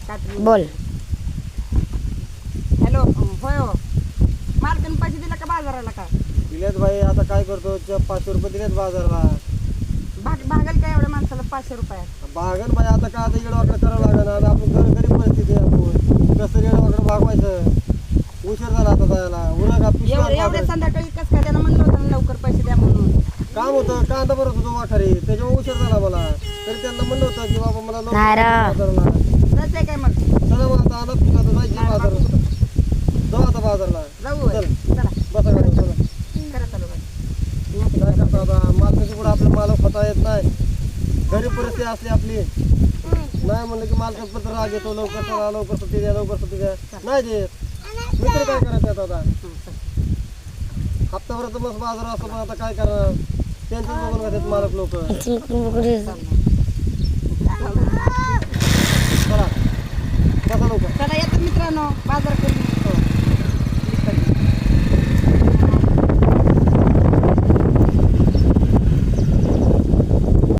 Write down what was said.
बोल. हॅलो. होय हो. मालकाने पैसे दिला का बाजाराला का? दिलेत भाई. आता काय करतो, 500 रुपये दिलेत बाजारला. भागल का एवढ्या माणसाला 500 रुपयात? भागन भाई. आता काय, आता येडवाकडं करावं लागेल. आता आपण गरीब परिस्थिती आहे. आपण कसं येडवाकडं भागवायचं. उशीर झाला आता जायला. उरक एवढ्या संध्याकाळी कसं काय त्यानं म्हणलं होतं ना लवकर पैसे द्या म्हणून? काम होतं, कांदा भरत होतो वाखारी, त्याच्यामुळे उशीर झाला मला. तरी त्यांना म्हणलं होतं की बाबा मला लवकर नाही रे. बाजारला. जायचंय काय मग? चला मग आता आला तुझा, आता जायची बाजार. जाऊ आता बाजारला. जाऊ होय. चल. चला बसा गाडी, चला. करा चालू बाई. काय करतो आता, मालकाची पुढे आपलं मालक होता येत नाही. गरीब परिस्थिती असली आपली. नाही म्हणलं की मालकाचं राग येतो, लवकर चला, लवकर सुट्टी द्या, लवकर सुट्टी द्या. नाही देत. मी तरी काय करायचं आता? हप्ताभराचं मस्त बाजार असतो, पण आता काय करणार, त्यांचंच बघून घेतात मालक लोक. चला बसा लवकर. चला येतात मित्रांनो बाजार करून.